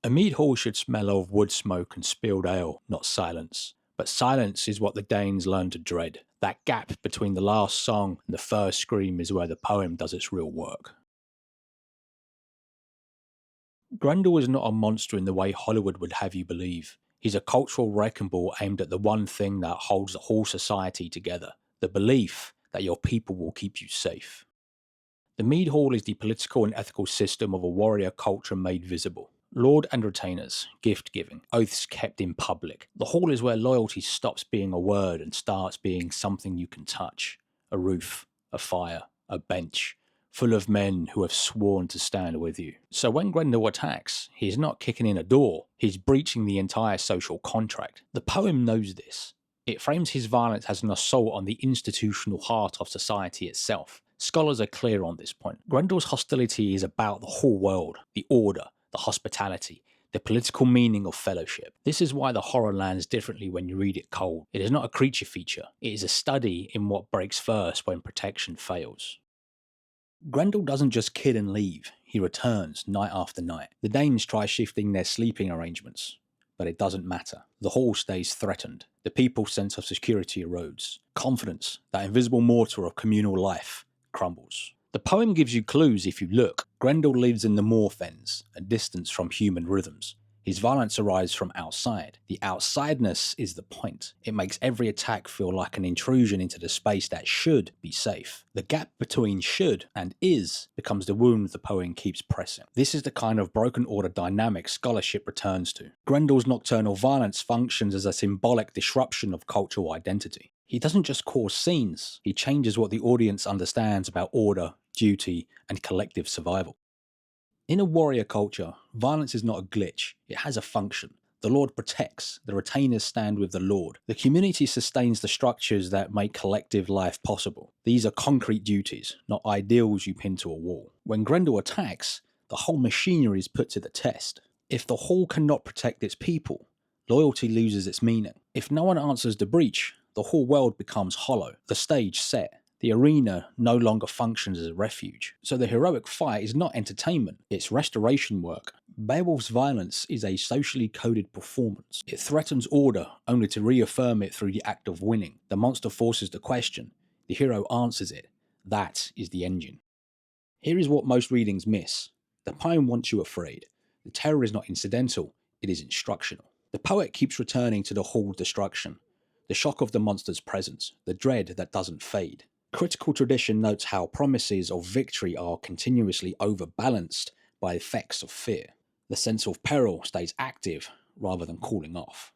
A mead hall should smell of wood smoke and spilled ale, not silence. But silence is what the Danes learned to dread. That gap between the last song and the first scream is where the poem does its real work. Grendel is not a monster in the way Hollywood would have you believe. He's a cultural wrecking ball aimed at the one thing that holds the whole society together, the belief that your people will keep you safe. The mead hall is the political and ethical system of a warrior culture made visible. Lord and retainers, gift giving, oaths kept in public. The hall is where loyalty stops being a word and starts being something you can touch. A roof, a fire, a bench, full of men who have sworn to stand with you. So when Grendel attacks, he's not kicking in a door, he's breaching the entire social contract. The poem knows this. It frames his violence as an assault on the institutional heart of society itself. Scholars are clear on this point. Grendel's hostility is about the whole world, the order, the hospitality, the political meaning of fellowship. This is why the horror lands differently when you read it cold. It is not a creature feature, it is a study in what breaks first when protection fails. Grendel doesn't just kill and leave, he returns night after night. The Danes try shifting their sleeping arrangements, but it doesn't matter. The hall stays threatened. The people's sense of security erodes. Confidence, that invisible mortar of communal life, crumbles. The poem gives you clues if you look. Grendel lives in the moorfens, a distance from human rhythms. His violence arises from outside. The outsideness is the point. It makes every attack feel like an intrusion into the space that should be safe. The gap between should and is becomes the wound the poem keeps pressing. This is the kind of broken order dynamic scholarship returns to. Grendel's nocturnal violence functions as a symbolic disruption of cultural identity. He doesn't just cause scenes, he changes what the audience understands about order, duty, and collective survival. In a warrior culture, violence is not a glitch, it has a function. The Lord protects, the retainers stand with the Lord. The community sustains the structures that make collective life possible. These are concrete duties, not ideals you pin to a wall. When Grendel attacks, the whole machinery is put to the test. If the hall cannot protect its people, loyalty loses its meaning. If no one answers the breach, the whole world becomes hollow, the stage set. The arena no longer functions as a refuge. So the heroic fight is not entertainment, it's restoration work. Beowulf's violence is a socially coded performance. It threatens order only to reaffirm it through the act of winning. The monster forces the question, the hero answers it. That is the engine. Here is what most readings miss. The poem wants you afraid. The terror is not incidental, it is instructional. The poet keeps returning to the hall's destruction. The shock of the monster's presence, the dread that doesn't fade. Critical tradition notes how promises of victory are continuously overbalanced by effects of fear. The sense of peril stays active rather than cooling off.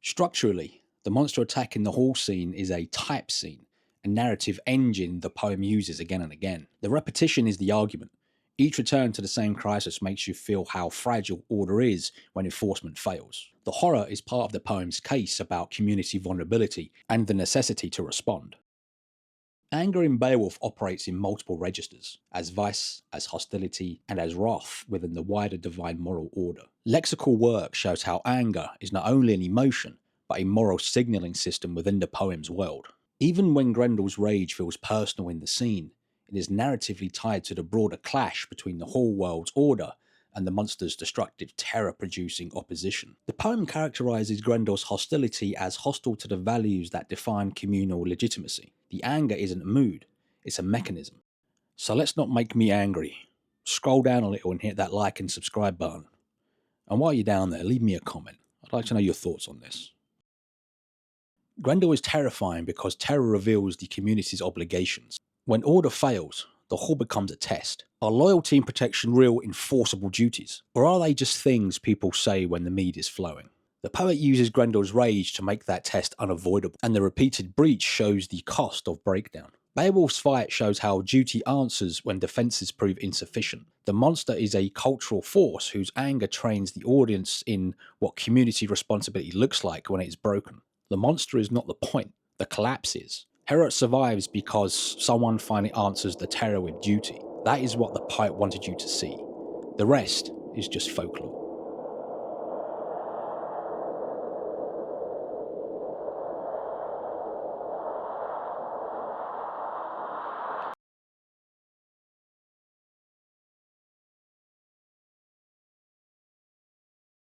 Structurally, the monster attack in the hall scene is a type scene, a narrative engine the poem uses again and again. The repetition is the argument. Each return to the same crisis makes you feel how fragile order is when enforcement fails. The horror is part of the poem's case about community vulnerability and the necessity to respond. Anger in Beowulf operates in multiple registers, as vice, as hostility, and as wrath within the wider divine moral order. Lexical work shows how anger is not only an emotion, but a moral signalling system within the poem's world. Even when Grendel's rage feels personal in the scene, it is narratively tied to the broader clash between the whole world's order and the monster's destructive terror-producing opposition. The poem characterizes Grendel's hostility as hostile to the values that define communal legitimacy. The anger isn't a mood, it's a mechanism. So let's not make me angry. Scroll down a little and hit that like and subscribe button. And while you're down there, leave me a comment. I'd like to know your thoughts on this. Grendel is terrifying because terror reveals the community's obligations. When order fails, the hall becomes a test. Are loyalty and protection real enforceable duties? Or are they just things people say when the mead is flowing? The poet uses Grendel's rage to make that test unavoidable, and the repeated breach shows the cost of breakdown. Beowulf's fight shows how duty answers when defenses prove insufficient. The monster is a cultural force whose anger trains the audience in what community responsibility looks like when it is broken. The monster is not the point, the collapse is. Heorot survives because someone finally answers the terror with duty. That is what the poet wanted you to see. The rest is just folklore.